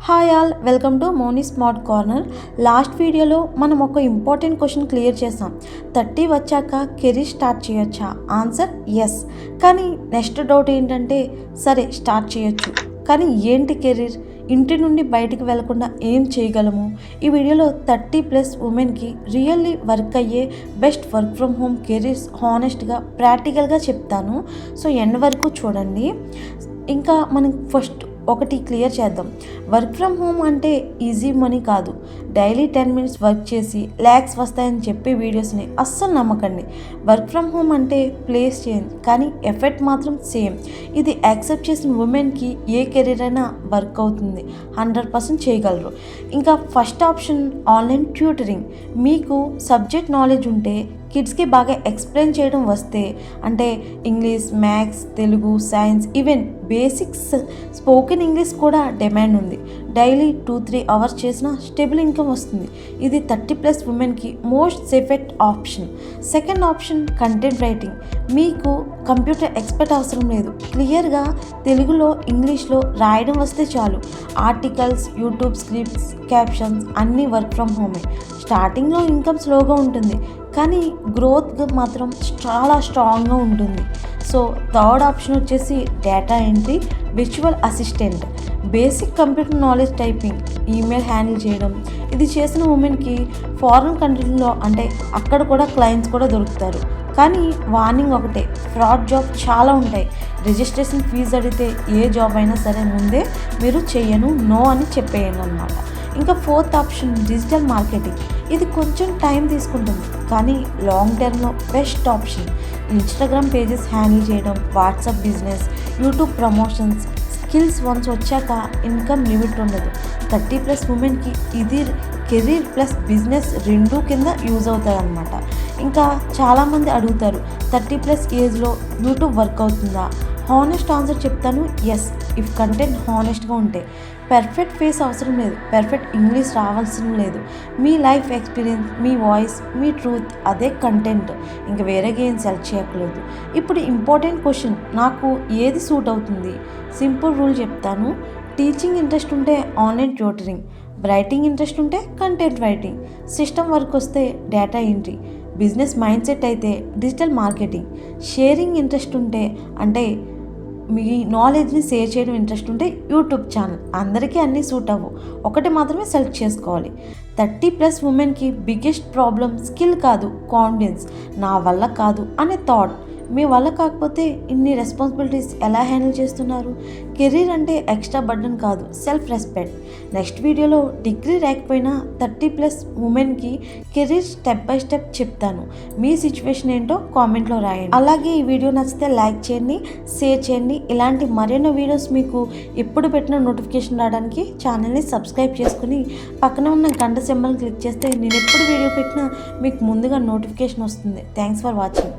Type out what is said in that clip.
Hi all, welcome to money smart corner. Last వీడియోలో మనం ఒక ఇంపార్టెంట్ క్వశ్చన్ క్లియర్ చేసాం. 30 వచ్చాక కెరీర్ స్టార్ట్ చేయొచ్చా? Answer yes. కానీ నెక్స్ట్ డౌట్ ఏంటంటే, సరే స్టార్ట్ చేయొచ్చు, కానీ ఏంటి కెరీర్? ఇంటి నుండి బయటికి వెళ్లకుండా ఏం చేయగలము? ఈ వీడియోలో 30+ ఉమెన్కి రియల్లీ వర్క్ అయ్యే best work from home careers హానెస్ట్గా ప్రాక్టికల్గా చెప్తాను. సో ఎండ్ వరకు చూడండి. ఇంకా మనం ఫస్ట్ ఒకటి క్లియర్ చేద్దాం. వర్క్ ఫ్రమ్ హోమ్ అంటే ఈజీ మనీ కాదు. డైలీ 10 minutes వర్క్ చేసి ల్యాక్స్ వస్తాయని చెప్పే వీడియోస్ని అస్సలు నమ్మకండి. వర్క్ ఫ్రమ్ హోమ్ అంటే ప్లేస్ చేంజ్, కానీ ఎఫెక్ట్ మాత్రం సేమ్. ఇది యాక్సెప్ట్ చేసిన ఉమెన్కి ఏ కెరీర్ అయినా వర్క్ అవుతుంది, 100% చేయగలరు. ఇంకా ఫస్ట్ ఆప్షన్ ఆన్లైన్ ట్యూటరింగ్. మీకు సబ్జెక్ట్ నాలెడ్జ్ ఉంటే, కిడ్స్కి బాగా ఎక్స్ప్లెయిన్ చేయడం వస్తే, అంటే English, maths, Telugu, science, even basics spoken English కూడా డిమాండ్ ఉంది. డైలీ 2-3 అవర్స్ చేసిన స్టేబుల్ ఇన్కమ్ వస్తుంది. ఇది 30+ ఉమెన్కి most safest option. Second option content writing. మీకు కంప్యూటర్ ఎక్స్పర్ట్ అవసరం లేదు. క్లియర్గా తెలుగులో, ఇంగ్లీష్లో రాయడం వస్తే చాలు. ఆర్టికల్స్, యూట్యూబ్ స్క్రిప్ట్స్, క్యాప్షన్స్ అన్నీ వర్క్ ఫ్రమ్ హోమే. స్టార్టింగ్లో ఇన్కమ్ స్లోగా ఉంటుంది, కానీ గ్రోత్ మాత్రం చాలా స్ట్రాంగ్గా ఉంటుంది. సో థర్డ్ ఆప్షన్ వచ్చేసి data entry, virtual assistant. Basic computer knowledge, typing, email handle చేయడం. ఇది చేసిన ఉమెన్కి ఫారిన్ కంట్రీలో, అంటే అక్కడ కూడా క్లయింట్స్ కూడా దొరుకుతారు. కానీ వార్నింగ్ ఒకటే, ఫ్రాడ్ జాబ్ చాలా ఉంటాయి. రిజిస్ట్రేషన్ ఫీజు అడిగితే ఏ జాబ్ అయినా సరే ముందే మీరు చెయ్యను, నో అని చెప్పేయండి అన్నమాట. ఇంకా ఫోర్త్ ఆప్షన్ డిజిటల్ మార్కెటింగ్. ఇది కొంచెం టైం తీసుకుంటుంది, కానీ లాంగ్ టర్మ్లో best option. Instagram pages handle చేయడం, WhatsApp business, YouTube promotions. Skills once వచ్చాక ఇన్కమ్ లిమిట్ ఉండదు. 30+ ఉమెన్కి ఇది కెరీర్ ప్లస్ బిజినెస్ రెండూ కింద యూజ్ అవుతాయి అన్నమాట. ఇంకా చాలామంది అడుగుతారు, 30+ ఏజ్లో యూట్యూబ్ వర్క్ అవుతుందా? హానెస్ట్ ఆన్సర్ చెప్తాను, ఎస్, ఇఫ్ కంటెంట్ హానెస్ట్గా ఉంటే. పర్ఫెక్ట్ ఫేస్ అవసరం లేదు, పర్ఫెక్ట్ ఇంగ్లీష్ రావాల్సిన లేదు. మీ లైఫ్ ఎక్స్పీరియన్స్, మీ వాయిస్, మీ ట్రూత్, అదే కంటెంట్. ఇంకా వేరేగా ఏం సెలెక్ట్ చేయట్లేదు. ఇప్పుడు ఇంపార్టెంట్ క్వశ్చన్, నాకు ఏది సూట్ అవుతుంది? సింపుల్ రూల్ చెప్తాను. టీచింగ్ ఇంట్రెస్ట్ ఉంటే ఆన్లైన్ ట్యూటరింగ్, రైటింగ్ ఇంట్రెస్ట్ ఉంటే కంటెంట్ రైటింగ్, సిస్టమ్ వర్క్ వస్తే data entry, business mind set అయితే డిజిటల్ మార్కెటింగ్, షేరింగ్ ఇంట్రెస్ట్ ఉంటే, అంటే మీ నాలెడ్జ్ని షేర్ చేయడం ఇంట్రెస్ట్ ఉంటే యూట్యూబ్ ఛానల్. అందరికీ అన్నీ సూట్ అవ్వు, ఒకటి మాత్రమే సెలెక్ట్ చేసుకోవాలి. 30+ ఉమెన్కి బిగ్గెస్ట్ ప్రాబ్లం స్కిల్ కాదు, కాన్ఫిడెన్స్. నా వల్ల కాదు అనే థాట్. మీ వల్ల కాకపోతే ఇన్ని రెస్పాన్సిబిలిటీస్ ఎలా హ్యాండిల్ చేస్తున్నారు? కెరీర్ అంటే ఎక్స్ట్రా బర్డన్ కాదు, సెల్ఫ్ రెస్పెక్ట్. నెక్స్ట్ వీడియోలో డిగ్రీ రాకపోయినా 30+ ఉమెన్కి కెరీర్ స్టెప్ బై స్టెప్ చెప్తాను. మీ సిచ్యువేషన్ ఏంటో కామెంట్లో రాయండి. అలాగే ఈ వీడియో నచ్చితే లైక్ చేయండి, షేర్ చేయండి. ఇలాంటి మరెన్నో వీడియోస్ మీకు ఎప్పుడు పెట్టిన నోటిఫికేషన్ రావడానికి ఛానల్ని సబ్స్క్రైబ్ చేసుకుని పక్కన ఉన్న గంట సింబల్ని క్లిక్ చేస్తే నేను ఎప్పుడు వీడియో పెట్టినా మీకు ముందుగా నోటిఫికేషన్ వస్తుంది. Thanks for watching.